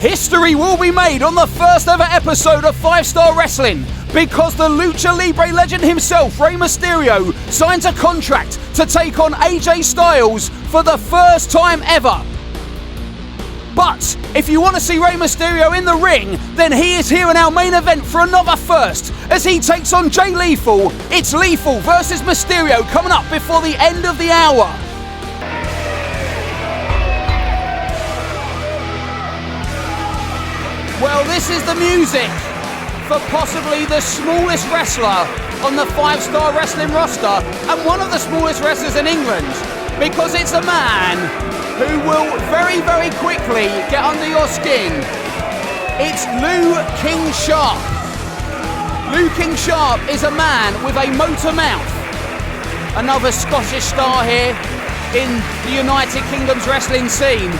History will be made on the first ever episode of 5-Star Wrestling because the Lucha Libre legend himself, Rey Mysterio, signs a contract to take on AJ Styles for the first time ever. But if you want to see Rey Mysterio in the ring, then he is here in our main event for another first as he takes on Jay Lethal. It's Lethal versus Mysterio coming up before the end of the hour. Well, this is the music for possibly the smallest wrestler on the 5-Star Wrestling roster and one of the smallest wrestlers in England, because it's a man who will very, very quickly get under your skin. It's Lou King Sharp. Lou King Sharp is a man with a motor mouth. Another Scottish star here in the United Kingdom's wrestling scene.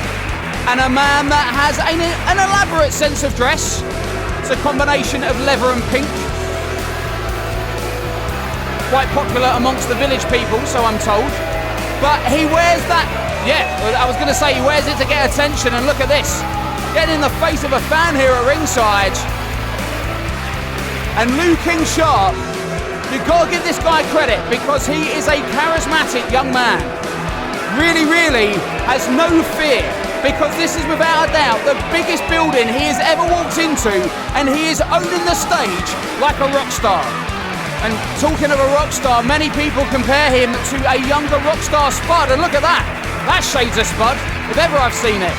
And a man that has an elaborate sense of dress. It's a combination of leather and pink. Quite popular amongst the village people, so I'm told. But he wears that, I was going to say he wears it to get attention, and look at this. Getting in the face of a fan here at ringside. And Lou King Sharp, you've got to give this guy credit because he is a charismatic young man. Really, really has no fear. Because this is without a doubt the biggest building he has ever walked into, and he is owning the stage like a rock star. And talking of a rock star, many people compare him to a younger rock star Spud, and look at that. That's shades of Spud, if ever I've seen it.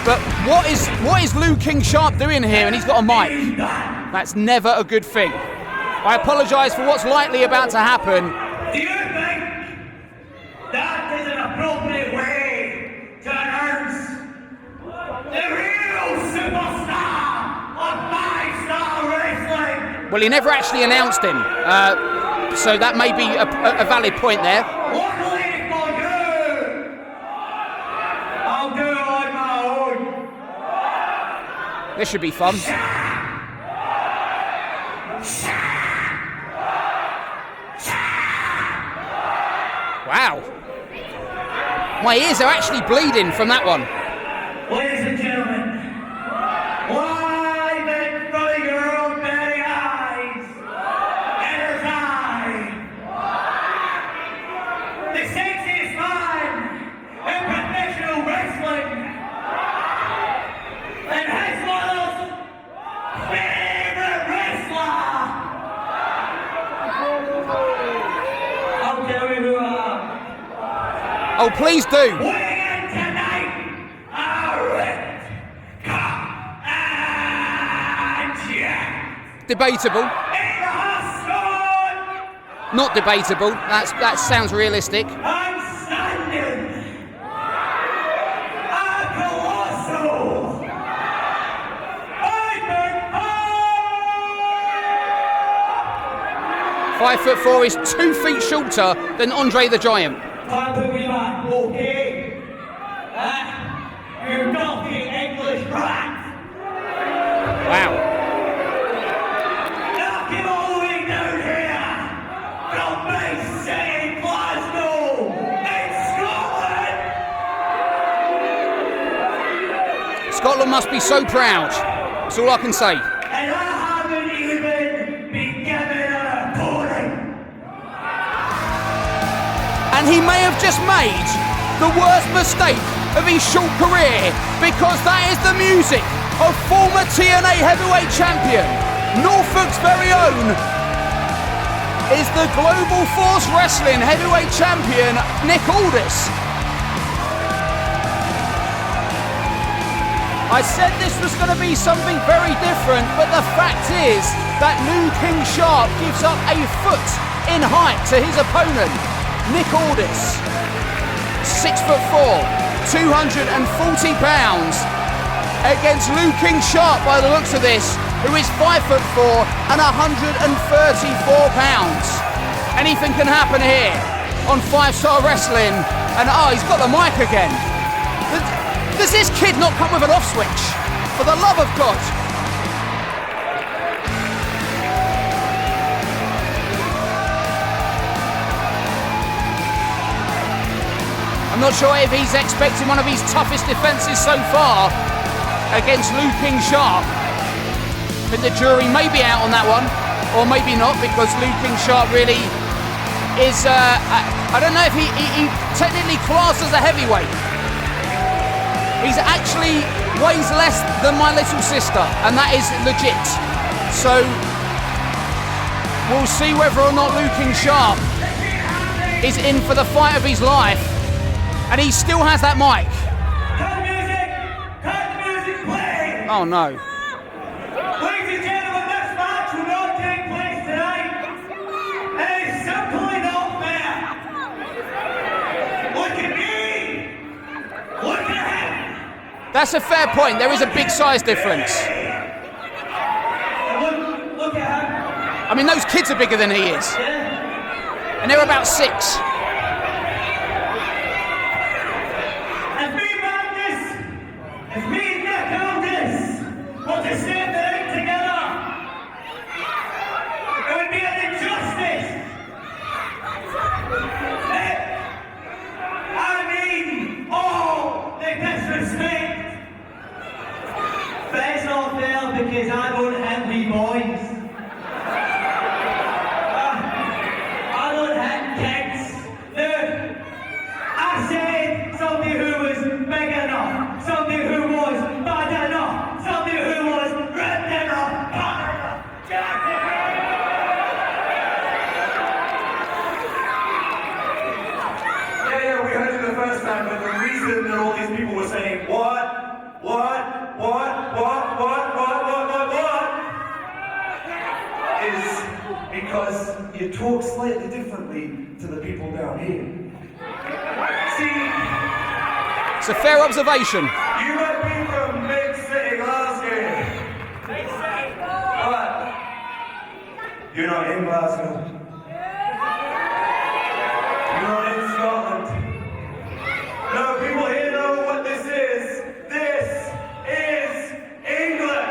But what is Lou King Sharp doing here? And he's got a mic. That's never a good thing. I apologise for what's likely about to happen. Do you think that is an appropriate way to announce the real superstar of 5-Star Wrestling? Well, he never actually announced him, so that may be a valid point there. Luckily for you, I'll do it on my own. This should be fun. Wow. My ears are actually bleeding from that one. Ladies and gentlemen, live in front of your own very eyes, enter time. The sexiest man in professional wrestling, and his mother's favorite wrestler. I'll tell you who I am. Oh, please do. Weighing in tonight, Ripped and Jacked. Debatable. Not debatable. That sounds realistic. I'm standing a colossal 5'4" is 2 feet shorter than Andre the Giant. Can't put me back, okay? You talking English rat. Wow. Now come all the way down here from Bay City, Glasgow, in Scotland. Scotland must be so proud. That's all I can say. And I haven't even been given an opponent. And he may have just made the worst mistake of his short career, because that is the music of former TNA Heavyweight Champion, Norfolk's very own, is the Global Force Wrestling Heavyweight Champion, Nick Aldis. I said this was going to be something very different, but the fact is that Lou King Sharp gives up a foot in height to his opponent, Nick Aldis. 6'4", 240 pounds, against Lou King Sharp by the looks of this, who is 5'4" and 134 pounds. Anything can happen here on 5-Star Wrestling, and he's got the mic again. Does this kid not come with an off switch? For the love of God. I'm not sure if he's expecting one of his toughest defences so far, against Lou King Sharp. I think the jury may be out on that one, or maybe not, because Lou King Sharp really is, I don't know if he technically classed as a heavyweight. He's actually weighs less than my little sister, and that is legit. So we'll see whether or not Lou King Sharp is in for the fight of his life, and he still has that mic. Cut the music, play! Oh no. Ladies and gentlemen, this match will not take place tonight. And it's simply not fair. Look at me! Look at him! That's a fair point. There is a big size difference. Look at him. I mean, those kids are bigger than he is. Yeah. And they're about 6. As me, Magnus, as me, Nick Aldis, want to stand the ring together, it would be an injustice. I mean, all the disrespect. But it's not fair because I don't have the boys. I don't have kids. Look, I said somebody who was big enough, somebody who was bad enough, somebody who was ripped enough, fat enough, jacked enough. Yeah, we heard it the first time, but the reason that all these people were saying, what, is because you talk slightly differently to the people down here. See, It's a fair observation. you might be from big city Glasgow, but you're not in Glasgow. You're not in Scotland. No, people here know what this is. This is England.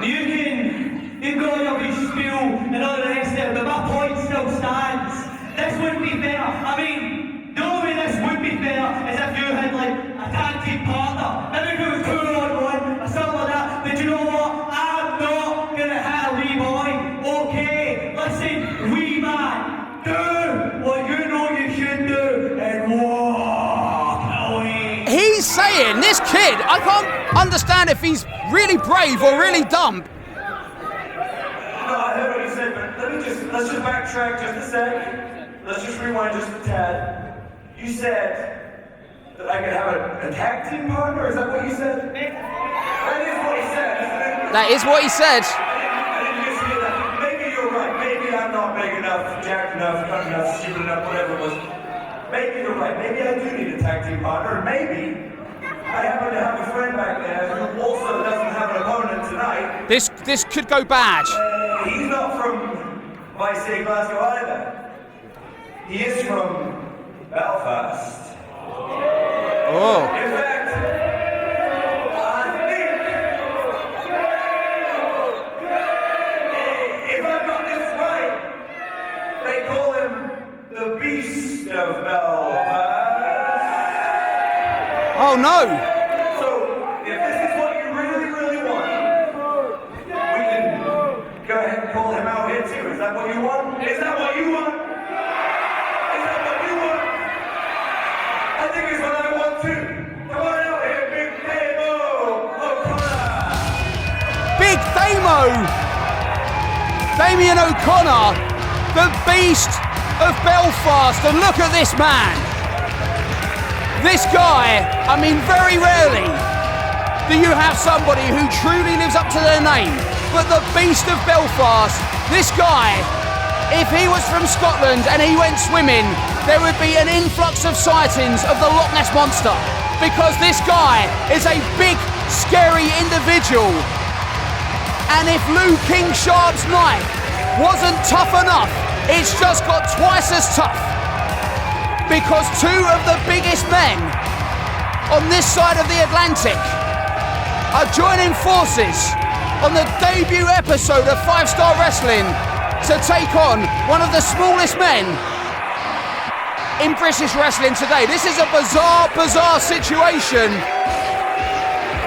You can go on your big spiel and all the rest of it, but my point still stands. This wouldn't be fair. I mean, the only way this would be fair is if you had like a tag team partner. Maybe if it was 2-on-1 or something like that. But you know what? I'm not gonna have a wee boy. Okay, listen, wee man, do what you know you should do and walk away. He's saying, this kid, I can't understand if he's really brave or really dumb. No, I heard what you said, but let's just backtrack just a sec. Let's just rewind just a tad. You said that I could have a tag team partner? Is that what you said? That is what he said, isn't it? That is what he said. I didn't mishear that. Maybe you're right. Maybe I'm not big enough, jacked enough, cut enough, stupid enough, whatever it was. Maybe you're right. Maybe I do need a tag team partner. Maybe I happen to have a friend back there who also doesn't have an opponent tonight. This could go bad. He's not from my city, Glasgow either. He is from Belfast. Oh. In fact, I think, if I got this right, they call him the Beast of Belfast. Oh no. So, if this is what you really, really want, we can go ahead and call him out here too. Is that what you want? Is that what you want? Is that what you want? I think it's what I want too. Come on out here, Big Damo O'Connor. Big Damo. Damien O'Connor, the Beast of Belfast. And look at this man. This guy, I mean, very rarely do you have somebody who truly lives up to their name. But the Beast of Belfast, this guy, if he was from Scotland and he went swimming, there would be an influx of sightings of the Loch Ness Monster. Because this guy is a big, scary individual. And if Lou King Sharp's knife wasn't tough enough, it's just got twice as tough. Because two of the biggest men on this side of the Atlantic are joining forces on the debut episode of 5 Star Wrestling to take on one of the smallest men in British wrestling today. This is a bizarre situation,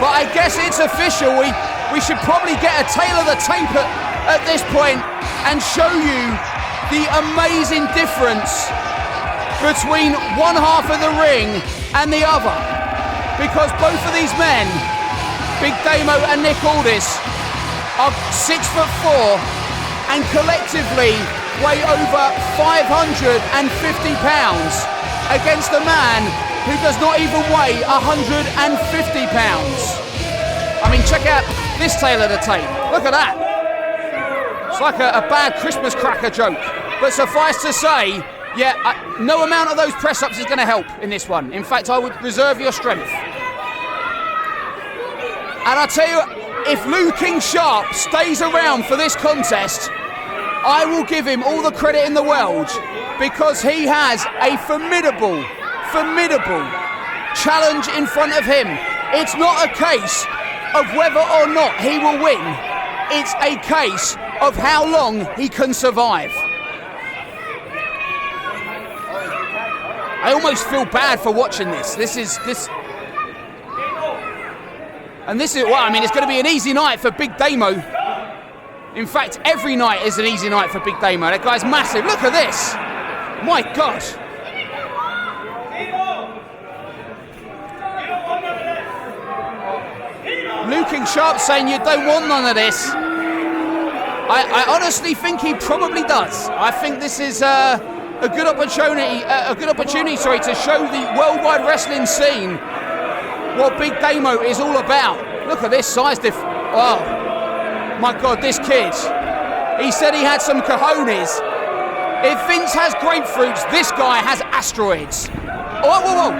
but I guess it's official. We should probably get a tail of the tape at this point and show you the amazing difference between one half of the ring and the other, because both of these men, Big Damo and Nick Aldis, are 6'4" and collectively weigh over 550 pounds against a man who does not even weigh 150 pounds. I mean, check out this tail of the tape. Look at that. It's like a bad Christmas cracker joke. But suffice to say, yeah, no amount of those press-ups is going to help in this one. In fact, I would reserve your strength. And I tell you, if Lou King Sharp stays around for this contest, I will give him all the credit in the world, because he has a formidable challenge in front of him. It's not a case of whether or not he will win. It's a case of how long he can survive. I almost feel bad for watching this. And this is, well, I mean, it's going to be an easy night for Big Damo. In fact, every night is an easy night for Big Damo. That guy's massive. Look at this. My God. Lou King Sharp saying you don't want none of this. I honestly think he probably does. I think this is a good opportunity to show the worldwide wrestling scene what Big Damo is all about. Look at this size oh my God, this kid. He said he had some cojones. If Vince has grapefruits, this guy has asteroids. Oh, whoa.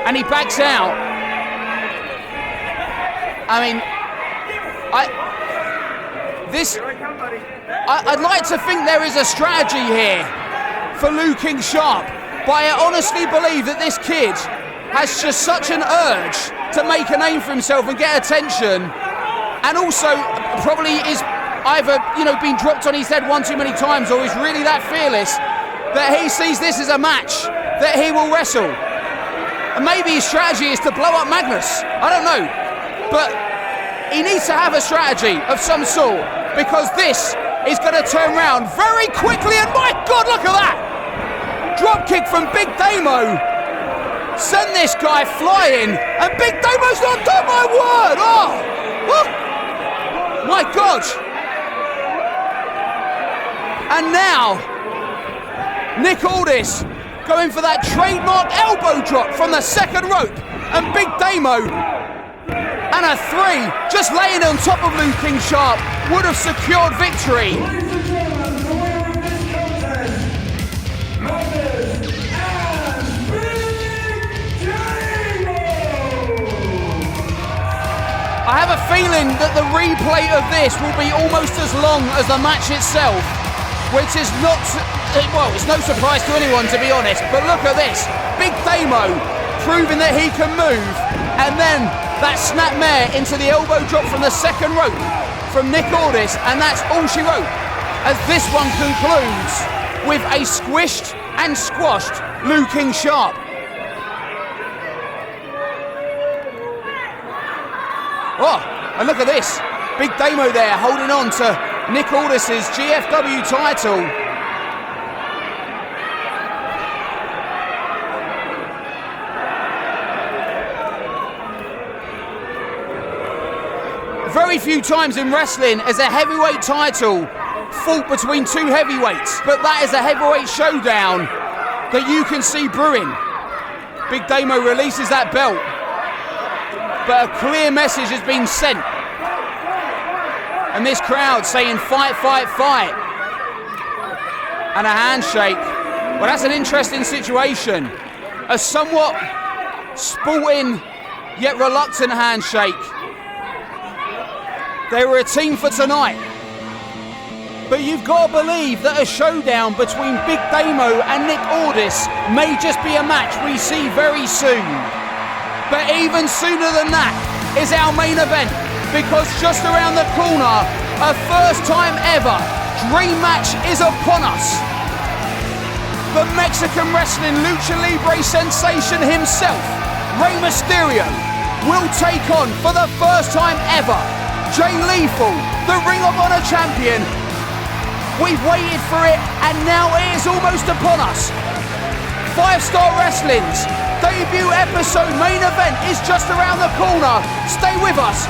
And he backs out. I mean, I'd like to think there is a strategy here for Lou King Sharp, but I honestly believe that this kid has just such an urge to make a name for himself and get attention, and also probably is either, been dropped on his head one too many times, or is really that fearless that he sees this as a match that he will wrestle. And maybe his strategy is to blow up Magnus. I don't know. But he needs to have a strategy of some sort, because this is going to turn around very quickly. And my God, look at that! Drop kick from Big Damo. Send this guy flying. And Big Damo's not done, my word! Oh! My God! And now, Nick Aldis going for that trademark elbow drop from the second rope. And Big Damo, and a 3, just laying on top of Lou King Sharp, would have secured victory. I have a feeling that the replay of this will be almost as long as the match itself, which is not, well, it's no surprise to anyone, to be honest. But look at this, Big Damo proving that he can move, and then that snapmare into the elbow drop from the second rope from Nick Aldis, and that's all she wrote, as this one concludes with a squished and squashed Lou King Sharp. Oh, and look at this, Big Damo there holding on to Nick Aldis's GFW title. Very few times in wrestling is a heavyweight title fought between two heavyweights, but that is a heavyweight showdown that you can see brewing. Big Damo releases that belt, but a clear message has been sent. And this crowd saying fight, fight, fight. And a handshake. Well, that's an interesting situation. A somewhat sporting yet reluctant handshake. They were a team for tonight. But you've got to believe that a showdown between Big Damo and Nick Aldis may just be a match we see very soon. But even sooner than that is our main event, because just around the corner A first time ever dream match is upon us. The Mexican wrestling lucha libre sensation himself, Rey Mysterio, will take on for the first time ever Jay Lethal, the Ring of Honor champion. We've waited for it and now it is almost upon us. 5-Star Wrestling's debut episode main event is just around the corner. Stay with us